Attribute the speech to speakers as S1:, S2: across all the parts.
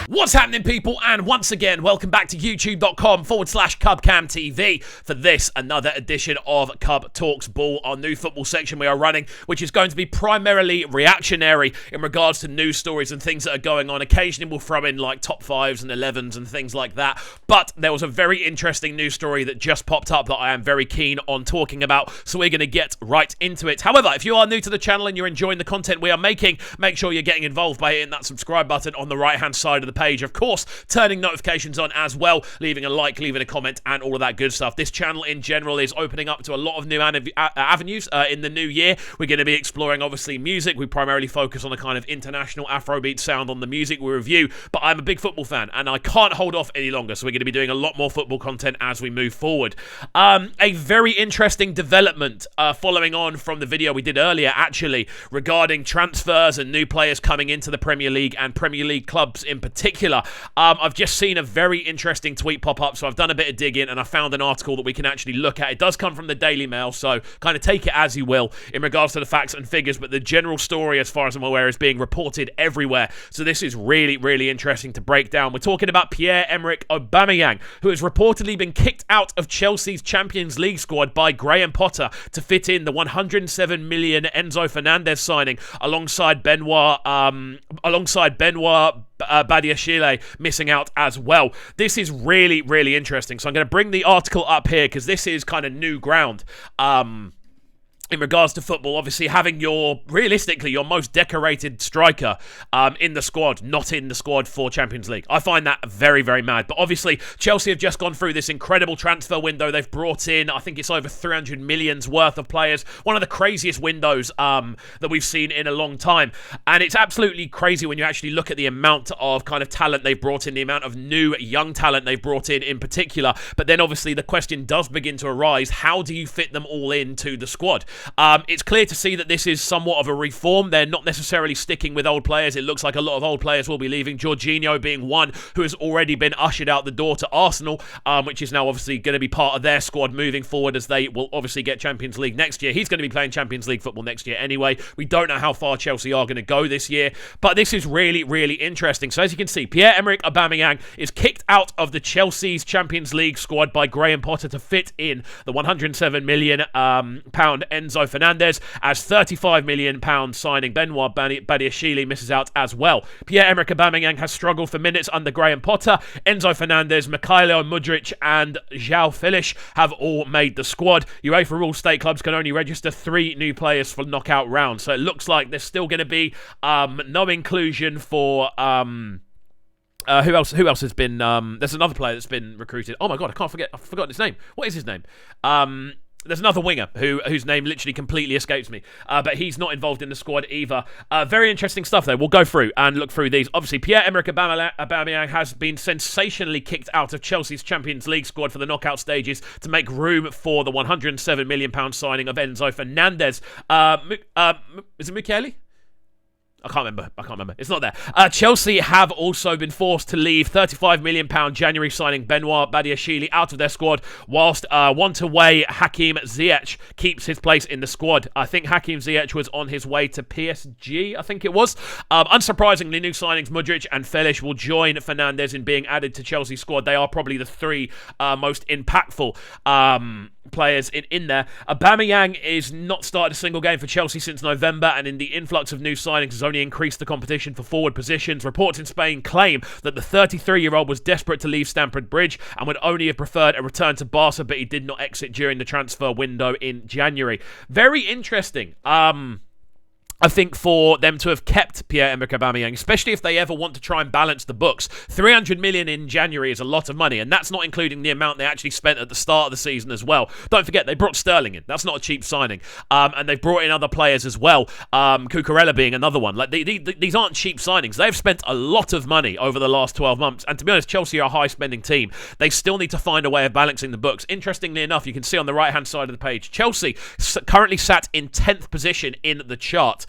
S1: What's happening, people? And once again, welcome back to youtube.com/CubCamTV for this, another edition of Cub Talks Ball, our new football section we are running, which is going to be primarily reactionary in regards to news stories and things that are going on. Occasionally we'll throw in like top 5s and 11s and things like that. But there was a very interesting news story that just popped up that I am very keen on talking about, so we're going to get right into it. However, if you are new to the channel and you're enjoying the content we are making, make sure you're getting involved by hitting that subscribe button on the right-hand side of the page. Of course, turning notifications on as well, leaving a like, leaving a comment, and all of that good stuff. This channel in general is opening up to a lot of new avenues in the new year. We're going to be exploring, obviously, music. We primarily focus on a kind of international Afrobeat sound on the music we review, but I'm a big football fan, and I can't hold off any longer, so we're going to be doing a lot more football content as we move forward. A very interesting development following on from the video we did earlier, actually, regarding transfers and new players coming into the Premier League and Premier League clubs in particular. I've just seen a very interesting tweet pop up, so I've done a bit of digging and I found an article that we can actually look at. It does come from the Daily Mail, so kind of take it as you will in regards to the facts and figures, but the general story, as far as I'm aware, is being reported everywhere. So this is really, really interesting to break down. We're talking about Pierre-Emerick Aubameyang, who has reportedly been kicked out of Chelsea's Champions League squad by Graham Potter to fit in the 107 million Enzo Fernandez signing alongside Benoit Badiashile missing out as well. This is really, really interesting. So I'm going to bring the article up here because this is kind of new ground. In regards to football, obviously having realistically your most decorated striker in the squad, not in the squad for Champions League. I find that very, very mad. But obviously, Chelsea have just gone through this incredible transfer window. They've brought in, I think it's over 300 million's worth of players. One of the craziest windows that we've seen in a long time. And it's absolutely crazy when you actually look at the amount of kind of talent they've brought in, the amount of new young talent they've brought in particular. But then obviously the question does begin to arise, how do you fit them all into the squad? It's clear to see that this is somewhat of a reform. They're not necessarily sticking with old players. It looks like a lot of old players will be leaving. Jorginho being one who has already been ushered out the door to Arsenal, which is now obviously going to be part of their squad moving forward, as they will obviously get Champions League next year. He's going to be playing Champions League football next year anyway. We don't know how far Chelsea are going to go this year, but this is really, really interesting. So as you can see, Pierre-Emerick Aubameyang is kicked out of the Chelsea's Champions League squad by Graham Potter to fit in the 107 million pound Enzo Fernandez, as £35 million signing Benoit Badiashile misses out as well. Pierre-Emerick Aubameyang has struggled for minutes under Graham Potter. Enzo Fernandez, Mikhailo Mudryk and João Felix have all made the squad. UEFA rules state clubs can only register 3 new players for knockout rounds, so it looks like there's still going to be no inclusion for... Who else has been... there's another player that's been recruited. Oh my god, I've forgotten his name. What is his name? There's another winger whose name literally completely escapes me, but he's not involved in the squad either. Very interesting stuff, though. We'll go through and look through these. Obviously, Pierre-Emerick Aubameyang has been sensationally kicked out of Chelsea's Champions League squad for the knockout stages to make room for the £107 million signing of Enzo Fernandez. Is it Mukiele? I can't remember. It's not there. Chelsea have also been forced to leave £35 million January signing Benoit Badiashile out of their squad, whilst one-to-way Hakim Ziyech keeps his place in the squad. I think Hakim Ziyech was on his way to PSG, I think it was. Unsurprisingly, new signings Mudryk and Felix will join Fernandez in being added to Chelsea's squad. They are probably the 3 most impactful players in there. Aubameyang is not started a single game for Chelsea since November, and in the influx of new signings has only increased the competition for forward positions. Reports in Spain claim that the 33-year-old was desperate to leave Stamford Bridge and would only have preferred a return to Barca, but he did not exit during the transfer window in January. Very interesting. I think for them to have kept Pierre-Emerick Aubameyang, especially if they ever want to try and balance the books. 300 million in January is a lot of money, and that's not including the amount they actually spent at the start of the season as well. Don't forget, they brought Sterling in. That's not a cheap signing. And they've brought in other players as well, Cucurella being another one. Like these aren't cheap signings. They've spent a lot of money over the last 12 months, and to be honest, Chelsea are a high-spending team. They still need to find a way of balancing the books. Interestingly enough, you can see on the right-hand side of the page, Chelsea currently sat in 10th position in the chart.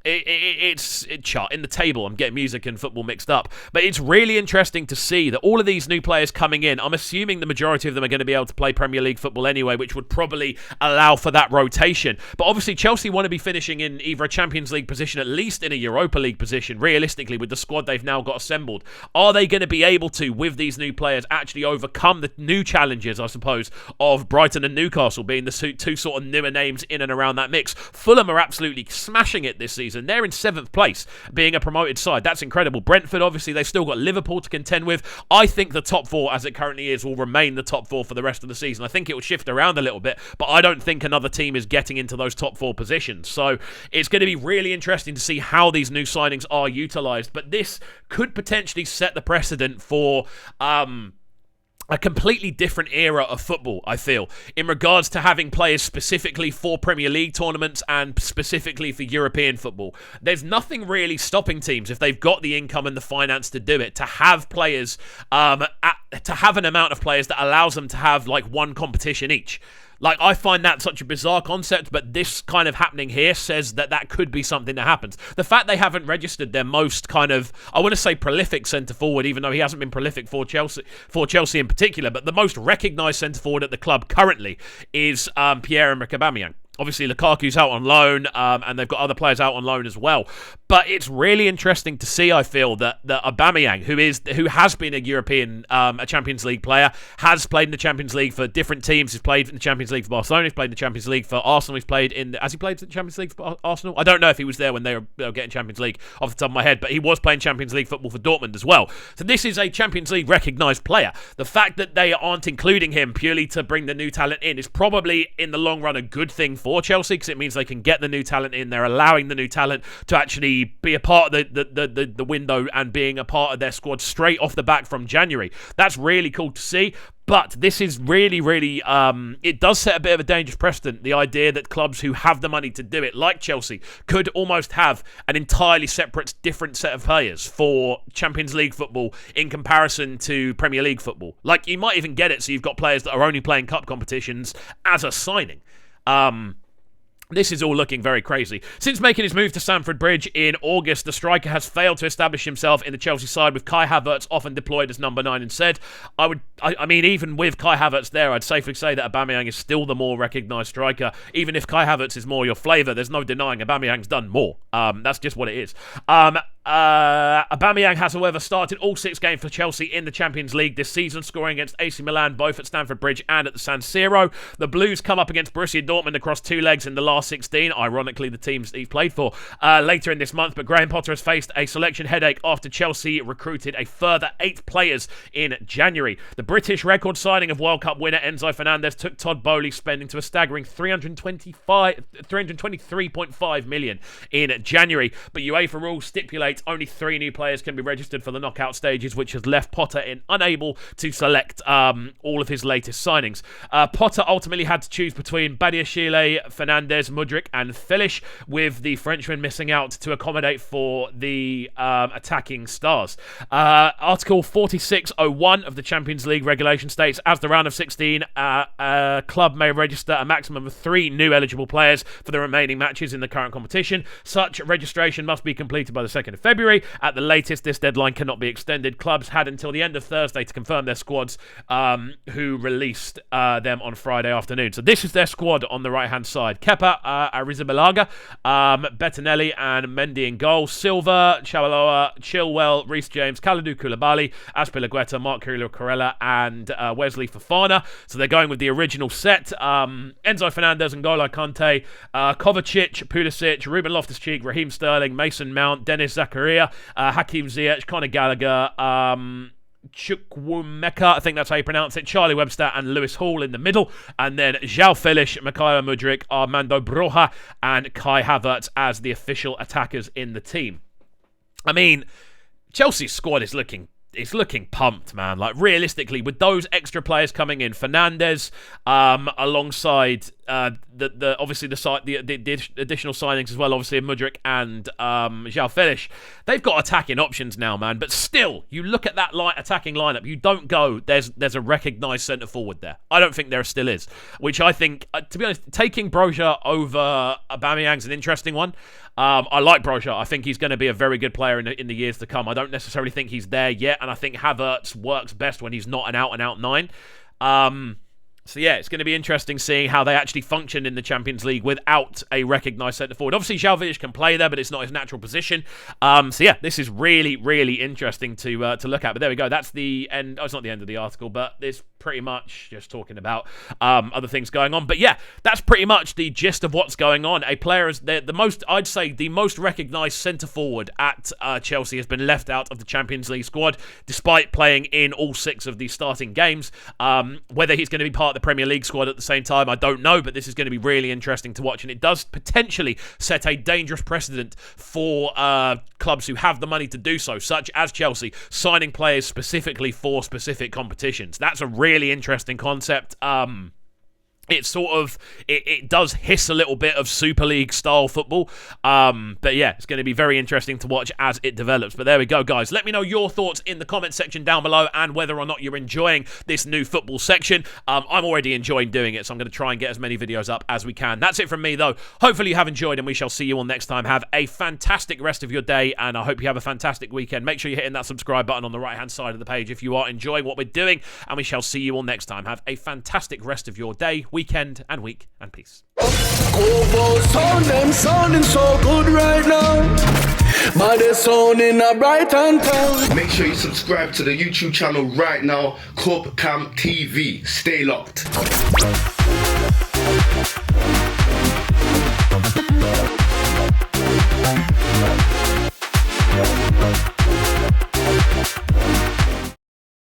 S1: it's chart in the table. I'm getting music and football mixed up, but it's really interesting to see that all of these new players coming in, I'm assuming the majority of them are going to be able to play Premier League football anyway, which would probably allow for that rotation. But obviously Chelsea want to be finishing in either a Champions League position, at least in a Europa League position, realistically, with the squad they've now got assembled. Are they going to be able to, with these new players, actually overcome the new challenges, I suppose, of Brighton and Newcastle being the two sort of newer names in and around that mix? Fulham are absolutely smashing it this season. They're in 7th place, being a promoted side. That's incredible. Brentford, obviously, they've still got Liverpool to contend with. I think the top 4, as it currently is, will remain the top 4 for the rest of the season. I think it will shift around a little bit, but I don't think another team is getting into those top 4 positions. So it's going to be really interesting to see how these new signings are utilised. But this could potentially set the precedent for a completely different era of football, I feel, in regards to having players specifically for Premier League tournaments and specifically for European football. There's nothing really stopping teams, if they've got the income and the finance to do it, to have players, to have an amount of players that allows them to have like one competition each. Like, I find that such a bizarre concept, but this kind of happening here says that that could be something that happens. The fact they haven't registered their most kind of, I want to say prolific centre-forward, even though he hasn't been prolific for Chelsea in particular, but the most recognised centre-forward at the club currently is Pierre-Emerick Aubameyang. Obviously, Lukaku's out on loan, and they've got other players out on loan as well. But it's really interesting to see, I feel, that Aubameyang, who has been a European, a Champions League player, has played in the Champions League for different teams. He's played in the Champions League for Barcelona. He's played in the Champions League for Arsenal. Has he played in the Champions League for Arsenal? I don't know if he was there when they were getting Champions League off the top of my head, but he was playing Champions League football for Dortmund as well. So this is a Champions League recognised player. The fact that they aren't including him purely to bring the new talent in is probably, in the long run, a good thing for Chelsea, because it means they can get the new talent in. They're allowing the new talent to actually be a part of the window and being a part of their squad straight off the back from January. That's really cool to see. But this is really, really, it does set a bit of a dangerous precedent. The idea that clubs who have the money to do it, like Chelsea, could almost have an entirely separate, different set of players for Champions League football in comparison to Premier League football. Like, you might even get it so you've got players that are only playing cup competitions as a signing. This is all looking very crazy. Since making his move to Stamford Bridge in August, the striker has failed to establish himself in the Chelsea side, with Kai Havertz often deployed as number 9 instead. I mean, even with Kai Havertz there, I'd safely say that Aubameyang is still the more recognised striker. Even if Kai Havertz is more your flavour, there's no denying Aubameyang's done more. That's just what it is. Aubameyang has, however, started all 6 games for Chelsea in the Champions League this season, scoring against AC Milan both at Stamford Bridge and at the San Siro. The Blues come up against Borussia Dortmund across 2 legs in the last 16, ironically the teams he's played for, later in this month, but Graham Potter has faced a selection headache after Chelsea recruited a further 8 players in January. The British record signing of World Cup winner Enzo Fernandez took Todd Boehly's spending to a staggering 323.5 million in January, but UEFA rules stipulate only 3 new players can be registered for the knockout stages, which has left Potter unable to select all of his latest signings. Potter ultimately had to choose between Badiashile, Fernandez, Mudryk and Felish, with the Frenchman missing out to accommodate for the attacking stars. Article 4601 of the Champions League regulation states, as the round of 16, a club may register a maximum of 3 new eligible players for the remaining matches in the current competition. Such registration must be completed by the 2nd of February. At the latest, this deadline cannot be extended. Clubs had until the end of Thursday to confirm their squads, who released them on Friday afternoon. So this is their squad on the right-hand side. Kepa, Arrizabalaga, Bettinelli and Mendy in goal. Silva, Chalaloa, Chilwell, Reece James, Kalidou Koulibaly, Azpilicueta, Mark Cucurella and Wesley Fofana. So they're going with the original set. Enzo Fernandez, N'Golo Kante, Kovacic, Pulisic, Ruben Loftus-Cheek, Raheem Sterling, Mason Mount, Dennis Zakaria, Hakim Ziyech, Conor Gallagher, Chukwuemeka, I think that's how you pronounce it, Charlie Webster and Lewis Hall in the middle, and then João Félix, Mikhailo Mudryk, Armando Broja and Kai Havertz as the official attackers in the team. I mean, Chelsea's squad is looking pumped, man. Like, realistically, with those extra players coming in, Fernandez alongside obviously the additional signings as well, obviously Mudryk and João Felix, they've got attacking options now, man. But still, you look at that attacking lineup, you don't go, there's a recognised centre forward there. I don't think there still is, which I think, to be honest, taking Broja over Aubameyang's an interesting one. I like Broja. I think he's going to be a very good player in the years to come. I don't necessarily think he's there yet, and I think Havertz works best when he's not an out-and-out 9. So yeah, it's going to be interesting seeing how they actually function in the Champions League without a recognised centre forward. Obviously, João Felix can play there, but it's not his natural position. So yeah, this is really, really interesting to look at. But there we go. That's the end. Oh, it's not the end of the article, but it's pretty much just talking about other things going on. But yeah, that's pretty much the gist of what's going on. A player is the most, I'd say, the most recognised centre forward at Chelsea has been left out of the Champions League squad, despite playing in all 6 of the starting games. Whether he's going to be part of the Premier League squad at the same time, I don't know, but this is going to be really interesting to watch, and it does potentially set a dangerous precedent for clubs who have the money to do so, such as Chelsea, signing players specifically for specific competitions. That's a really interesting concept. It's sort of, it does hiss a little bit of Super League style football. But yeah, it's going to be very interesting to watch as it develops. But there we go, guys. Let me know your thoughts in the comment section down below and whether or not you're enjoying this new football section. I'm already enjoying doing it, so I'm going to try and get as many videos up as we can. That's it from me, though. Hopefully you have enjoyed, and we shall see you all next time. Have a fantastic rest of your day, and I hope you have a fantastic weekend. Make sure you're hitting that subscribe button on the right-hand side of the page if you are enjoying what we're doing, and we shall see you all next time. Have a fantastic rest of your day, weekend, and week, and peace.
S2: Sounding so good right now. My sounding a bright and town.
S3: Make sure you subscribe to the YouTube channel right now, Corp Camp TV. Stay locked.